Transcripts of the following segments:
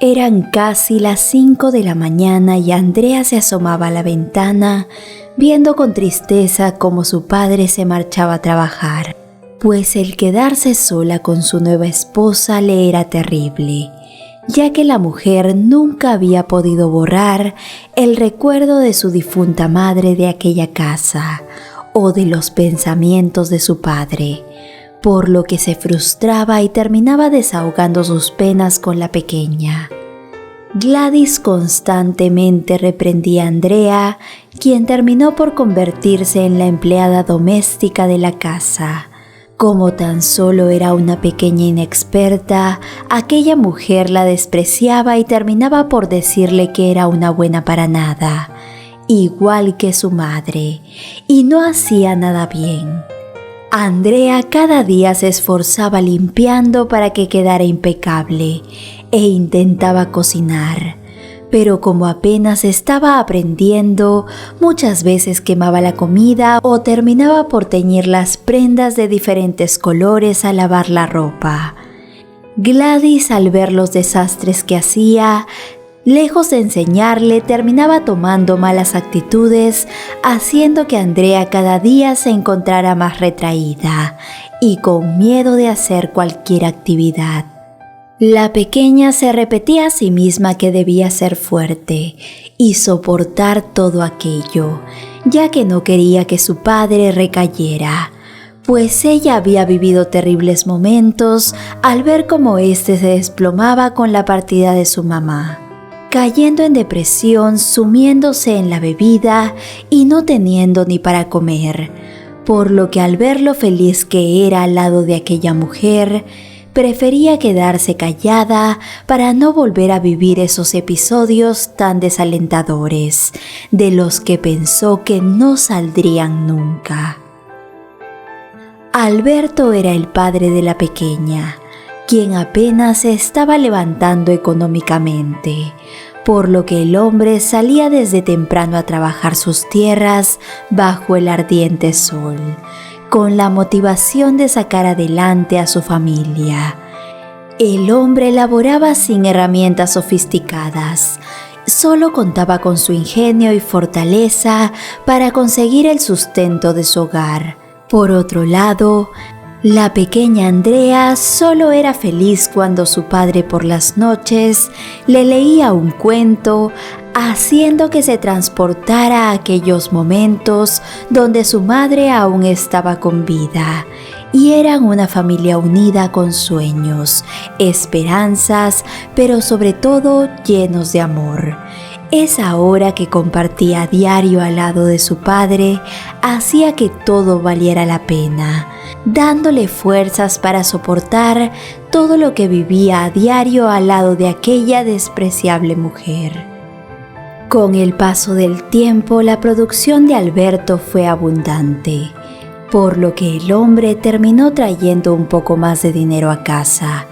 Eran casi las 5 de la mañana y Andrea se asomaba a la ventana, viendo con tristeza cómo su padre se marchaba a trabajar, pues el quedarse sola con su nueva esposa le era terrible, ya que la mujer nunca había podido borrar el recuerdo de su difunta madre de aquella casa o de los pensamientos de su padre, por lo que se frustraba y terminaba desahogando sus penas con la pequeña. Gladys constantemente reprendía a Andrea, quien terminó por convertirse en la empleada doméstica de la casa. Como tan solo era una pequeña inexperta, aquella mujer la despreciaba y terminaba por decirle que era una buena para nada, igual que su madre, y no hacía nada bien. Andrea cada día se esforzaba limpiando para que quedara impecable e intentaba cocinar, pero como apenas estaba aprendiendo, muchas veces quemaba la comida o terminaba por teñir las prendas de diferentes colores al lavar la ropa. Gladys, al ver los desastres que hacía, lejos de enseñarle, terminaba tomando malas actitudes, haciendo que Andrea cada día se encontrara más retraída y con miedo de hacer cualquier actividad. La pequeña se repetía a sí misma que debía ser fuerte y soportar todo aquello, ya que no quería que su padre recayera, pues ella había vivido terribles momentos al ver cómo éste se desplomaba con la partida de su mamá, cayendo en depresión, sumiéndose en la bebida y no teniendo ni para comer, por lo que al ver lo feliz que era al lado de aquella mujer, prefería quedarse callada para no volver a vivir esos episodios tan desalentadores, de los que pensó que no saldrían nunca. Alberto era el padre de la pequeña, quien apenas se estaba levantando económicamente, por lo que el hombre salía desde temprano a trabajar sus tierras bajo el ardiente sol, con la motivación de sacar adelante a su familia. El hombre laboraba sin herramientas sofisticadas, solo contaba con su ingenio y fortaleza para conseguir el sustento de su hogar. Por otro lado, la pequeña Andrea solo era feliz cuando su padre por las noches le leía un cuento, haciendo que se transportara a aquellos momentos donde su madre aún estaba con vida y eran una familia unida con sueños, esperanzas, pero sobre todo llenos de amor. Esa hora que compartía a diario al lado de su padre hacía que todo valiera la pena, dándole fuerzas para soportar todo lo que vivía a diario al lado de aquella despreciable mujer. Con el paso del tiempo, la producción de Alberto fue abundante, por lo que el hombre terminó trayendo un poco más de dinero a casa.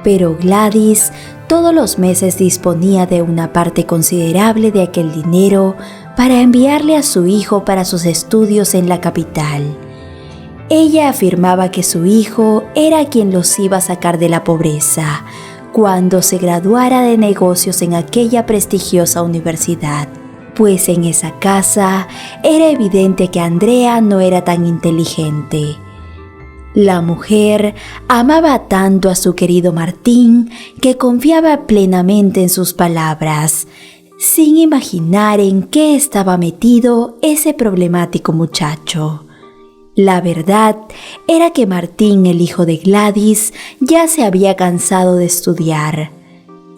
Pero Gladys todos los meses disponía de una parte considerable de aquel dinero para enviarle a su hijo para sus estudios en la capital. Ella afirmaba que su hijo era quien los iba a sacar de la pobreza cuando se graduara de negocios en aquella prestigiosa universidad, pues en esa casa era evidente que Andrea no era tan inteligente. La mujer amaba tanto a su querido Martín que confiaba plenamente en sus palabras, sin imaginar en qué estaba metido ese problemático muchacho. La verdad era que Martín, el hijo de Gladys, ya se había cansado de estudiar.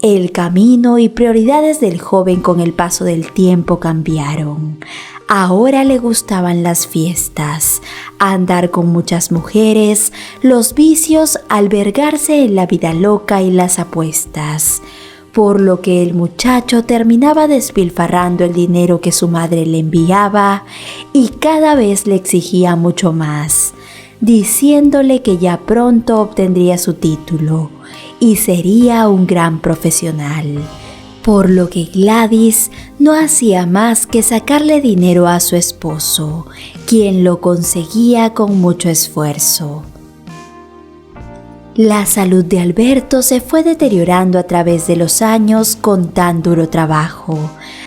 El camino y prioridades del joven con el paso del tiempo cambiaron. Ahora le gustaban las fiestas, andar con muchas mujeres, los vicios, albergarse en la vida loca y las apuestas, por lo que el muchacho terminaba despilfarrando el dinero que su madre le enviaba y cada vez le exigía mucho más, diciéndole que ya pronto obtendría su título y sería un gran profesional. Por lo que Gladys no hacía más que sacarle dinero a su esposo, quien lo conseguía con mucho esfuerzo. La salud de Alberto se fue deteriorando a través de los años con tan duro trabajo,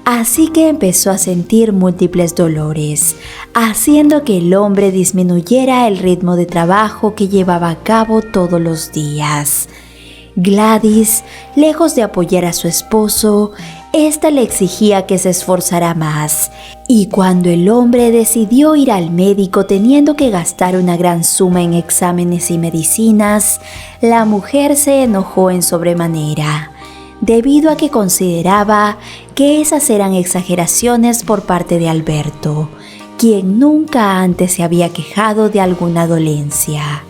así que empezó a sentir múltiples dolores, haciendo que el hombre disminuyera el ritmo de trabajo que llevaba a cabo todos los días. Gladys, lejos de apoyar a su esposo, ésta le exigía que se esforzara más, y cuando el hombre decidió ir al médico teniendo que gastar una gran suma en exámenes y medicinas, la mujer se enojó en sobremanera, debido a que consideraba que esas eran exageraciones por parte de Alberto, quien nunca antes se había quejado de alguna dolencia.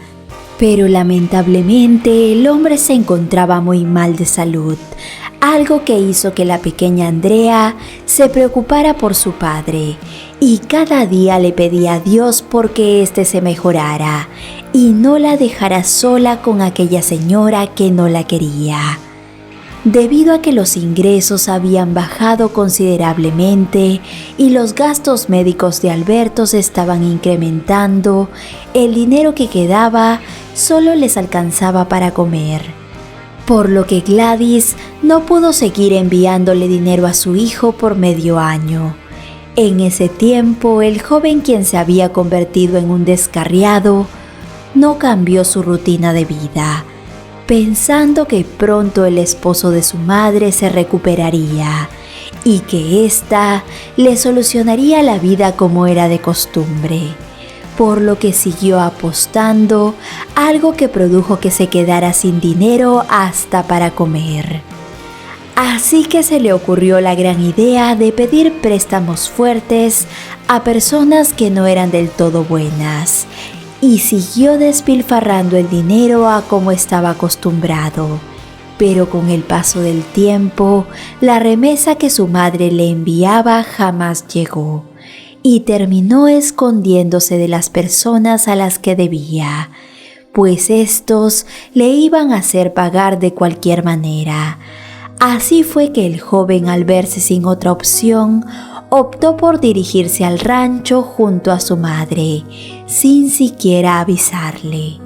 Pero lamentablemente el hombre se encontraba muy mal de salud, algo que hizo que la pequeña Andrea se preocupara por su padre y cada día le pedía a Dios porque éste se mejorara y no la dejara sola con aquella señora que no la quería. Debido a que los ingresos habían bajado considerablemente y los gastos médicos de Alberto se estaban incrementando, el dinero que quedaba solo les alcanzaba para comer. Por lo que Gladys no pudo seguir enviándole dinero a su hijo por medio año. En ese tiempo, el joven, quien se había convertido en un descarriado, no cambió su rutina de vida, pensando que pronto el esposo de su madre se recuperaría y que ésta le solucionaría la vida como era de costumbre, por lo que siguió apostando, algo que produjo que se quedara sin dinero hasta para comer. Así que se le ocurrió la gran idea de pedir préstamos fuertes a personas que no eran del todo buenas, y siguió despilfarrando el dinero a como estaba acostumbrado. Pero con el paso del tiempo, la remesa que su madre le enviaba jamás llegó, y terminó escondiéndose de las personas a las que debía, pues estos le iban a hacer pagar de cualquier manera. Así fue que el joven, al verse sin otra opción, optó por dirigirse al rancho junto a su madre, sin siquiera avisarle.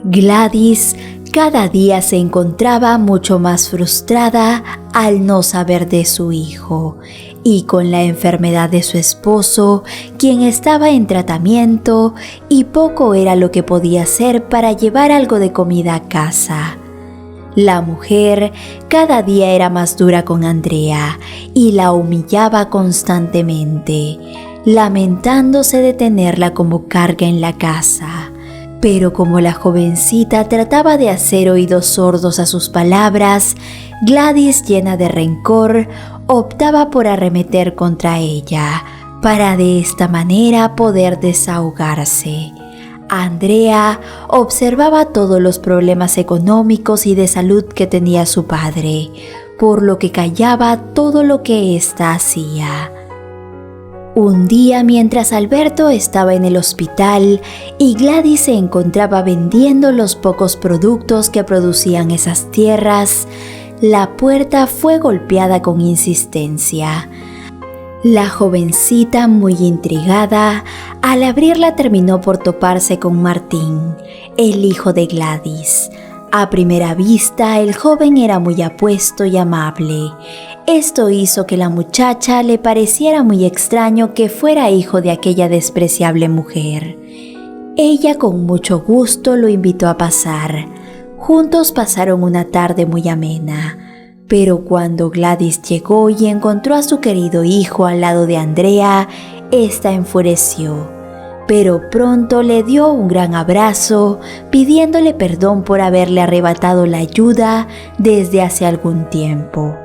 Gladys cada día se encontraba mucho más frustrada al no saber de su hijo, y con la enfermedad de su esposo, quien estaba en tratamiento, y poco era lo que podía hacer para llevar algo de comida a casa. La mujer cada día era más dura con Andrea y la humillaba constantemente, lamentándose de tenerla como carga en la casa. Pero como la jovencita trataba de hacer oídos sordos a sus palabras, Gladys, llena de rencor, optaba por arremeter contra ella, para de esta manera poder desahogarse. Andrea observaba todos los problemas económicos y de salud que tenía su padre, por lo que callaba todo lo que ésta hacía. Un día, mientras Alberto estaba en el hospital y Gladys se encontraba vendiendo los pocos productos que producían esas tierras, la puerta fue golpeada con insistencia. La jovencita, muy intrigada, al abrirla terminó por toparse con Martín, el hijo de Gladys. A primera vista, el joven era muy apuesto y amable. Esto hizo que la muchacha le pareciera muy extraño que fuera hijo de aquella despreciable mujer. Ella con mucho gusto lo invitó a pasar. Juntos pasaron una tarde muy amena. Pero cuando Gladys llegó y encontró a su querido hijo al lado de Andrea, ésta enfureció. Pero pronto le dio un gran abrazo, pidiéndole perdón por haberle arrebatado la ayuda desde hace algún tiempo.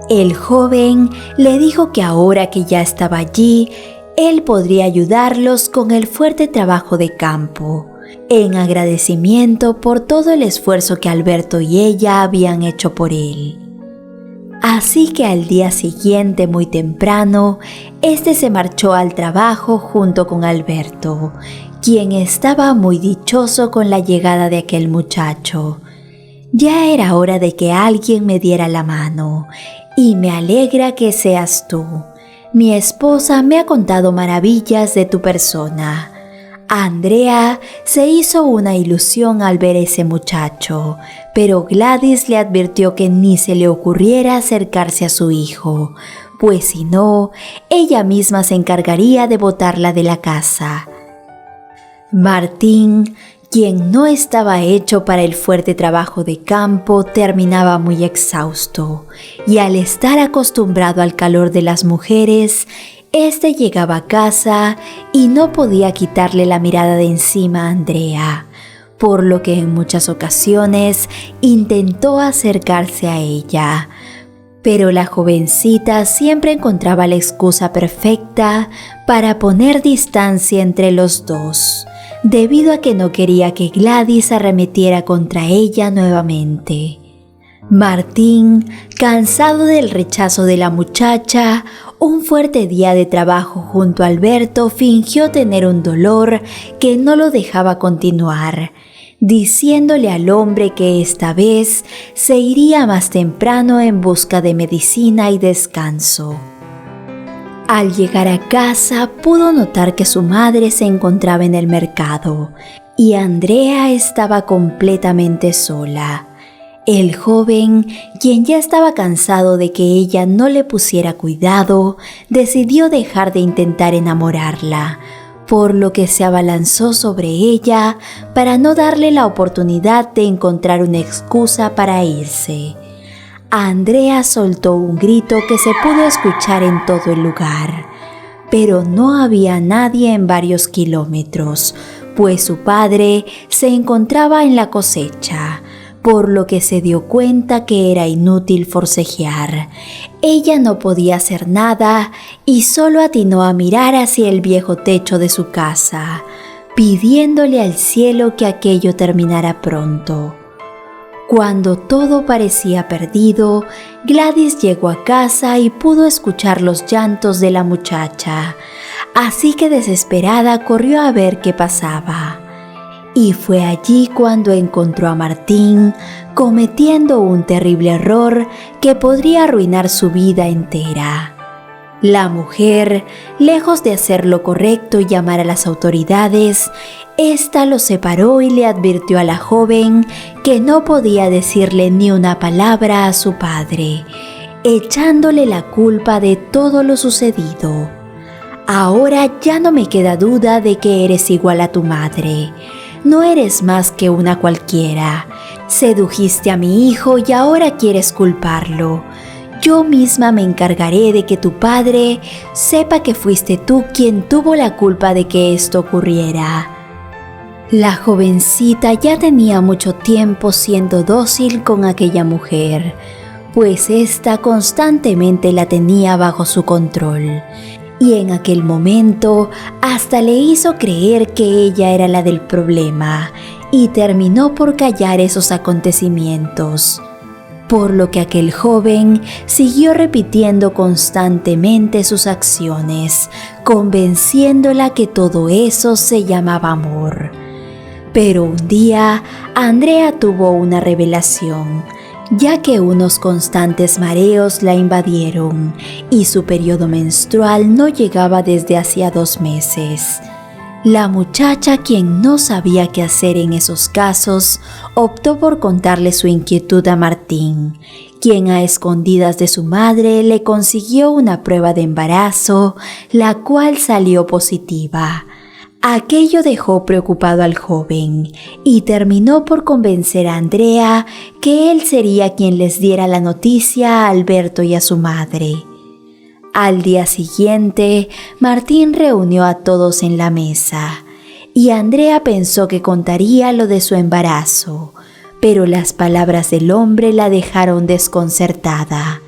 El joven le dijo que ahora que ya estaba allí, él podría ayudarlos con el fuerte trabajo de campo, en agradecimiento por todo el esfuerzo que Alberto y ella habían hecho por él. Así que al día siguiente, muy temprano, este se marchó al trabajo junto con Alberto, quien estaba muy dichoso con la llegada de aquel muchacho. Ya era hora de que alguien me diera la mano, y me alegra que seas tú. Mi esposa me ha contado maravillas de tu persona. Andrea se hizo una ilusión al ver a ese muchacho, pero Gladys le advirtió que ni se le ocurriera acercarse a su hijo, pues si no, ella misma se encargaría de botarla de la casa. Martín, quien no estaba hecho para el fuerte trabajo de campo, terminaba muy exhausto, y al estar acostumbrado al calor de las mujeres, este llegaba a casa y no podía quitarle la mirada de encima a Andrea, por lo que en muchas ocasiones intentó acercarse a ella. Pero la jovencita siempre encontraba la excusa perfecta para poner distancia entre los dos, debido a que no quería que Gladys arremetiera contra ella nuevamente. Martín, cansado del rechazo de la muchacha, un fuerte día de trabajo junto a Alberto fingió tener un dolor que no lo dejaba continuar, diciéndole al hombre que esta vez se iría más temprano en busca de medicina y descanso. Al llegar a casa pudo notar que su madre se encontraba en el mercado y Andrea estaba completamente sola. El joven, quien ya estaba cansado de que ella no le pusiera cuidado, decidió dejar de intentar enamorarla, por lo que se abalanzó sobre ella para no darle la oportunidad de encontrar una excusa para irse. Andrea soltó un grito que se pudo escuchar en todo el lugar, pero no había nadie en varios kilómetros, pues su padre se encontraba en la cosecha, por lo que se dio cuenta que era inútil forcejear. Ella no podía hacer nada y solo atinó a mirar hacia el viejo techo de su casa, pidiéndole al cielo que aquello terminara pronto. Cuando todo parecía perdido, Gladys llegó a casa y pudo escuchar los llantos de la muchacha, así que desesperada corrió a ver qué pasaba. Y fue allí cuando encontró a Martín cometiendo un terrible error que podría arruinar su vida entera. La mujer, lejos de hacer lo correcto y llamar a las autoridades, ésta lo separó y le advirtió a la joven que no podía decirle ni una palabra a su padre, echándole la culpa de todo lo sucedido. Ahora ya no me queda duda de que eres igual a tu madre. No eres más que una cualquiera. Sedujiste a mi hijo y ahora quieres culparlo. Yo misma me encargaré de que tu padre sepa que fuiste tú quien tuvo la culpa de que esto ocurriera. La jovencita ya tenía mucho tiempo siendo dócil con aquella mujer, pues ésta constantemente la tenía bajo su control. Y en aquel momento hasta le hizo creer que ella era la del problema y terminó por callar esos acontecimientos, por lo que aquel joven siguió repitiendo constantemente sus acciones, convenciéndola que todo eso se llamaba amor. Pero un día Andrea tuvo una revelación, ya que unos constantes mareos la invadieron y su periodo menstrual no llegaba desde hacía 2 meses. La muchacha, quien no sabía qué hacer en esos casos, optó por contarle su inquietud a Martín, quien a escondidas de su madre le consiguió una prueba de embarazo, la cual salió positiva. Aquello dejó preocupado al joven y terminó por convencer a Andrea que él sería quien les diera la noticia a Alberto y a su madre. Al día siguiente, Martín reunió a todos en la mesa y Andrea pensó que contaría lo de su embarazo, pero las palabras del hombre la dejaron desconcertada.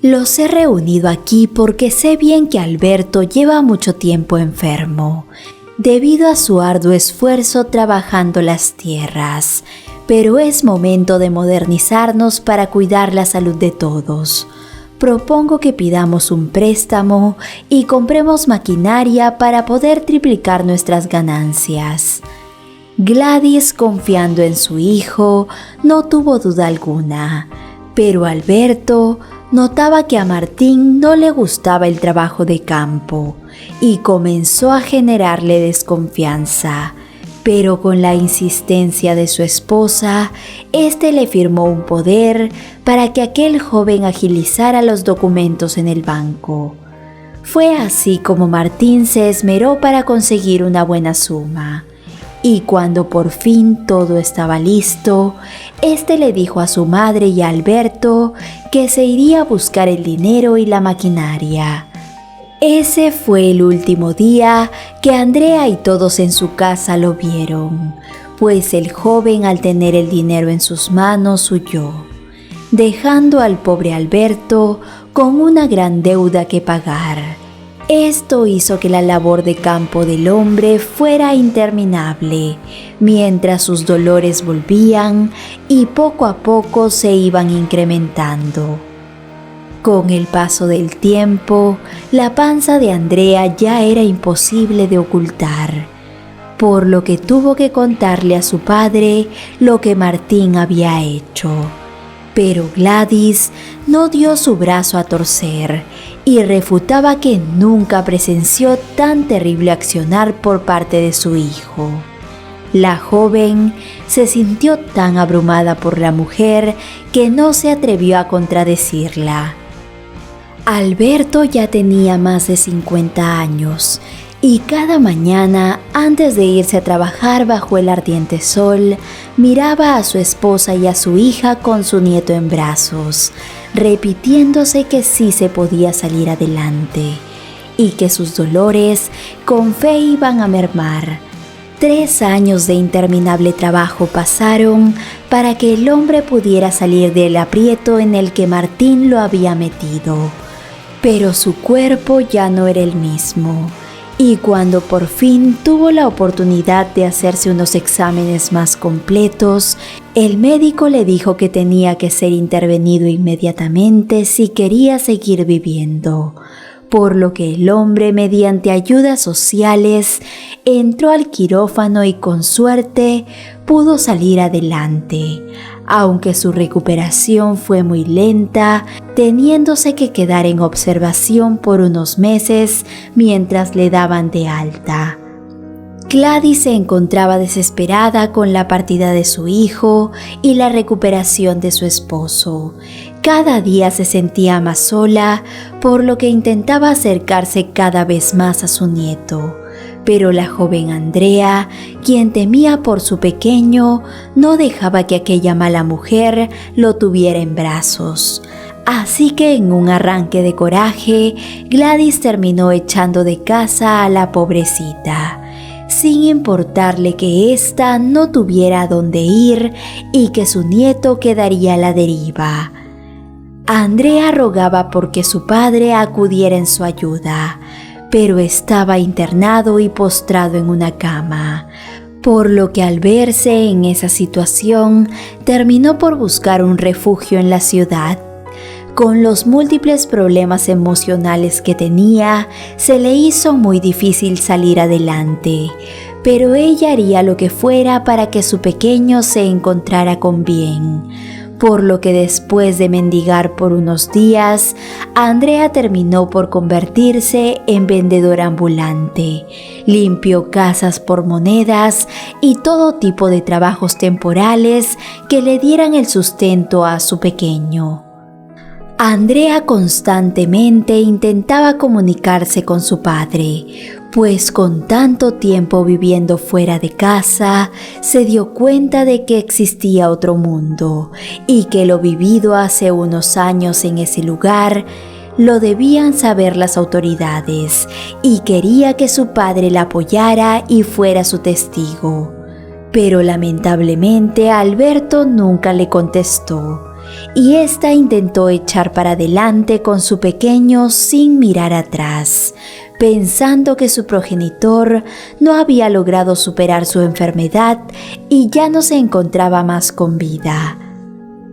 Los he reunido aquí porque sé bien que Alberto lleva mucho tiempo enfermo, debido a su arduo esfuerzo trabajando las tierras, pero es momento de modernizarnos para cuidar la salud de todos. Propongo que pidamos un préstamo y compremos maquinaria para poder triplicar nuestras ganancias. Gladys, confiando en su hijo, no tuvo duda alguna, pero Alberto notaba que a Martín no le gustaba el trabajo de campo y comenzó a generarle desconfianza. Pero con la insistencia de su esposa, éste le firmó un poder para que aquel joven agilizara los documentos en el banco. Fue así como Martín se esmeró para conseguir una buena suma. Y cuando por fin todo estaba listo, éste le dijo a su madre y a Alberto que se iría a buscar el dinero y la maquinaria. Ese fue el último día que Andrea y todos en su casa lo vieron, pues el joven, al tener el dinero en sus manos, huyó, dejando al pobre Alberto con una gran deuda que pagar. Esto hizo que la labor de campo del hombre fuera interminable, mientras sus dolores volvían y poco a poco se iban incrementando. Con el paso del tiempo, la panza de Andrea ya era imposible de ocultar, por lo que tuvo que contarle a su padre lo que Martín había hecho. Pero Gladys no dio su brazo a torcer y refutaba que nunca presenció tan terrible accionar por parte de su hijo. La joven se sintió tan abrumada por la mujer que no se atrevió a contradecirla. Alberto ya tenía más de 50 años y cada mañana, antes de irse a trabajar bajo el ardiente sol, miraba a su esposa y a su hija con su nieto en brazos, repitiéndose que sí se podía salir adelante y que sus dolores con fe iban a mermar. 3 años de interminable trabajo pasaron para que el hombre pudiera salir del aprieto en el que Martín lo había metido. Pero su cuerpo ya no era el mismo, y cuando por fin tuvo la oportunidad de hacerse unos exámenes más completos, el médico le dijo que tenía que ser intervenido inmediatamente si quería seguir viviendo, por lo que el hombre, mediante ayudas sociales, entró al quirófano y con suerte pudo salir adelante, aunque su recuperación fue muy lenta, teniéndose que quedar en observación por unos meses mientras le daban de alta. Gladys se encontraba desesperada con la partida de su hijo y la recuperación de su esposo. Cada día se sentía más sola, por lo que intentaba acercarse cada vez más a su nieto. Pero la joven Andrea, quien temía por su pequeño, no dejaba que aquella mala mujer lo tuviera en brazos. Así que en un arranque de coraje, Gladys terminó echando de casa a la pobrecita, sin importarle que ésta no tuviera a dónde ir y que su nieto quedaría a la deriva. Andrea rogaba porque su padre acudiera en su ayuda, pero estaba internado y postrado en una cama, por lo que al verse en esa situación, terminó por buscar un refugio en la ciudad. Con los múltiples problemas emocionales que tenía, se le hizo muy difícil salir adelante, pero ella haría lo que fuera para que su pequeño se encontrara con bien. Por lo que después de mendigar por unos días, Andrea terminó por convertirse en vendedora ambulante. Limpió casas por monedas y todo tipo de trabajos temporales que le dieran el sustento a su pequeño. Andrea constantemente intentaba comunicarse con su padre, pues con tanto tiempo viviendo fuera de casa, se dio cuenta de que existía otro mundo y que lo vivido hace unos años en ese lugar lo debían saber las autoridades, y quería que su padre la apoyara y fuera su testigo. Pero lamentablemente Alberto nunca le contestó, y ésta intentó echar para adelante con su pequeño sin mirar atrás, pensando que su progenitor no había logrado superar su enfermedad y ya no se encontraba más con vida.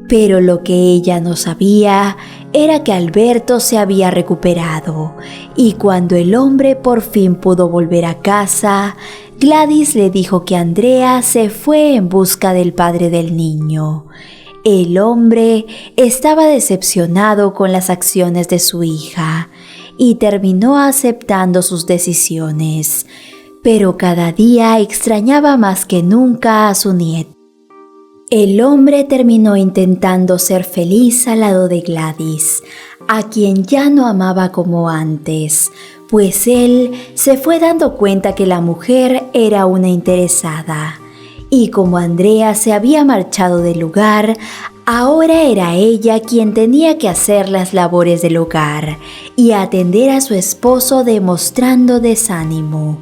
Pero lo que ella no sabía era que Alberto se había recuperado, y cuando el hombre por fin pudo volver a casa, Gladys le dijo que Andrea se fue en busca del padre del niño. El hombre estaba decepcionado con las acciones de su hija y terminó aceptando sus decisiones, pero cada día extrañaba más que nunca a su nieto. El hombre terminó intentando ser feliz al lado de Gladys, a quien ya no amaba como antes, pues él se fue dando cuenta que la mujer era una interesada. Y como Andrea se había marchado del lugar, ahora era ella quien tenía que hacer las labores del hogar y atender a su esposo demostrando desánimo.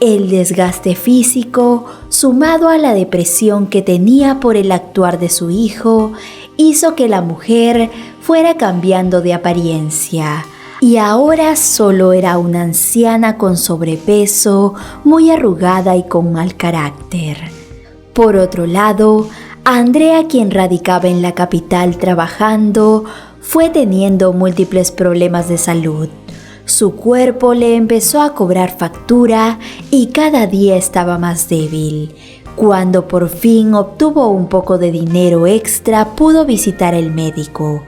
El desgaste físico, sumado a la depresión que tenía por el actuar de su hijo, hizo que la mujer fuera cambiando de apariencia. Y ahora solo era una anciana con sobrepeso, muy arrugada y con mal carácter. Por otro lado, Andrea, quien radicaba en la capital trabajando, fue teniendo múltiples problemas de salud. Su cuerpo le empezó a cobrar factura y cada día estaba más débil. Cuando por fin obtuvo un poco de dinero extra, pudo visitar el médico.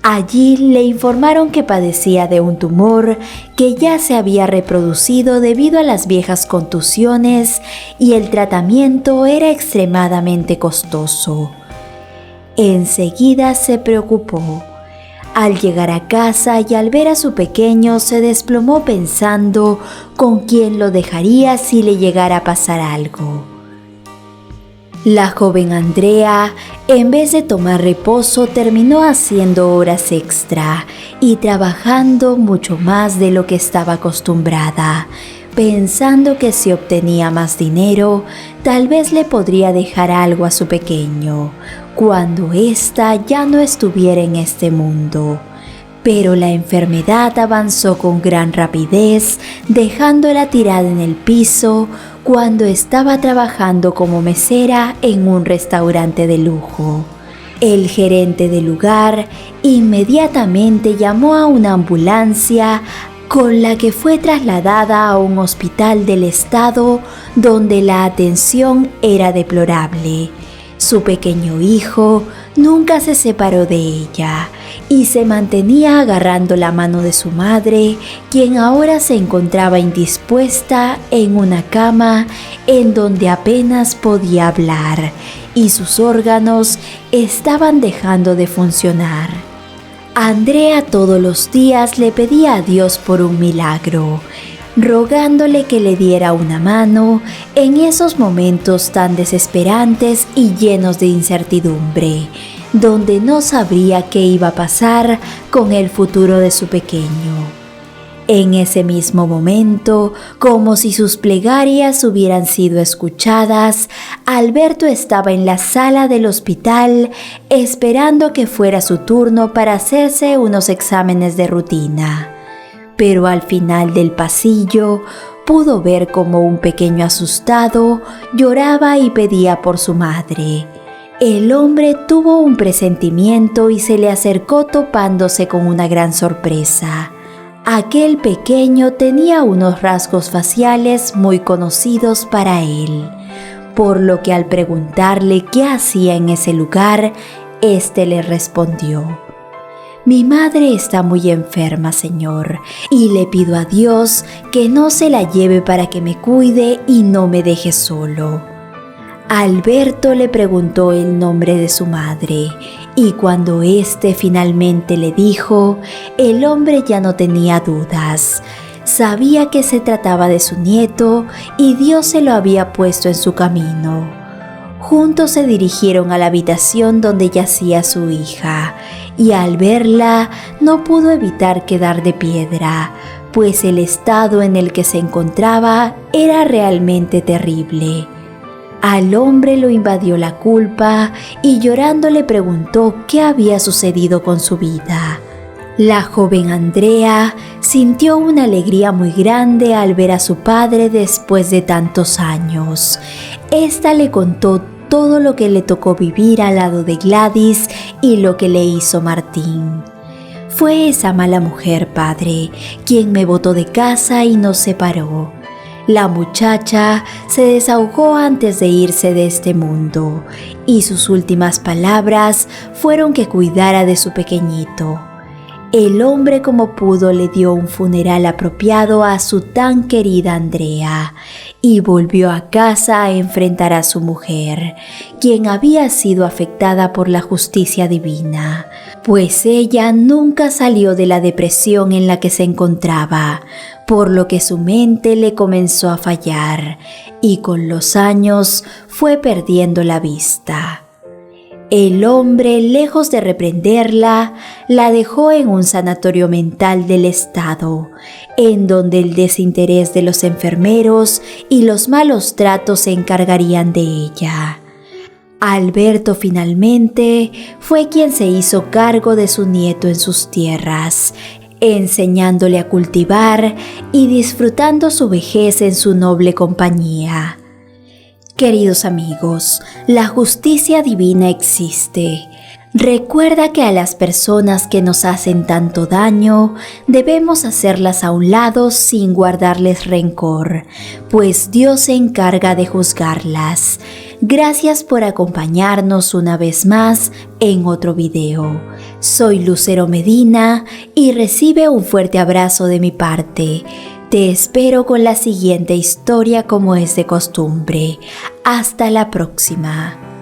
Allí le informaron que padecía de un tumor que ya se había reproducido debido a las viejas contusiones y el tratamiento era extremadamente costoso. Enseguida se preocupó. Al llegar a casa y al ver a su pequeño, se desplomó pensando con quién lo dejaría si le llegara a pasar algo. La joven Andrea, en vez de tomar reposo, terminó haciendo horas extra y trabajando mucho más de lo que estaba acostumbrada, pensando que si obtenía más dinero, tal vez le podría dejar algo a su pequeño, cuando ésta ya no estuviera en este mundo. Pero la enfermedad avanzó con gran rapidez, dejándola tirada en el piso cuando estaba trabajando como mesera en un restaurante de lujo. El gerente del lugar inmediatamente llamó a una ambulancia con la que fue trasladada a un hospital del estado donde la atención era deplorable. Su pequeño hijo nunca se separó de ella y se mantenía agarrando la mano de su madre, quien ahora se encontraba indispuesta en una cama en donde apenas podía hablar y sus órganos estaban dejando de funcionar. Andrea todos los días le pedía a Dios por un milagro, rogándole que le diera una mano en esos momentos tan desesperantes y llenos de incertidumbre, donde no sabría qué iba a pasar con el futuro de su pequeño. En ese mismo momento, como si sus plegarias hubieran sido escuchadas, Alberto estaba en la sala del hospital esperando que fuera su turno para hacerse unos exámenes de rutina. Pero al final del pasillo pudo ver cómo un pequeño asustado lloraba y pedía por su madre. El hombre tuvo un presentimiento y se le acercó topándose con una gran sorpresa. Aquel pequeño tenía unos rasgos faciales muy conocidos para él, por lo que al preguntarle qué hacía en ese lugar, éste le respondió: «Mi madre está muy enferma, señor, y le pido a Dios que no se la lleve para que me cuide y no me deje solo». Alberto le preguntó el nombre de su madre, y cuando éste finalmente le dijo, el hombre ya no tenía dudas. Sabía que se trataba de su nieto y Dios se lo había puesto en su camino. Juntos se dirigieron a la habitación donde yacía su hija, y al verla no pudo evitar quedar de piedra, pues el estado en el que se encontraba era realmente terrible. Al hombre lo invadió la culpa y llorando le preguntó qué había sucedido con su vida. La joven Andrea sintió una alegría muy grande al ver a su padre después de tantos años. Esta le contó todo lo que le tocó vivir al lado de Gladys y lo que le hizo Martín. «Fue esa mala mujer, padre, quien me botó de casa y nos separó. La muchacha se desahogó antes de irse de este mundo y sus últimas palabras fueron que cuidara de su pequeñito. El hombre como pudo le dio un funeral apropiado a su tan querida Andrea y volvió a casa a enfrentar a su mujer, quien había sido afectada por la justicia divina, pues ella nunca salió de la depresión en la que se encontraba, por lo que su mente le comenzó a fallar y con los años fue perdiendo la vista. El hombre, lejos de reprenderla, la dejó en un sanatorio mental del estado, en donde el desinterés de los enfermeros y los malos tratos se encargarían de ella. Alberto finalmente fue quien se hizo cargo de su nieto en sus tierras, enseñándole a cultivar y disfrutando su vejez en su noble compañía. Queridos amigos, la justicia divina existe. Recuerda que a las personas que nos hacen tanto daño debemos hacerlas a un lado sin guardarles rencor, pues Dios se encarga de juzgarlas. Gracias por acompañarnos una vez más en otro video. Soy Lucero Medina y recibe un fuerte abrazo de mi parte. Te espero con la siguiente historia como es de costumbre. Hasta la próxima.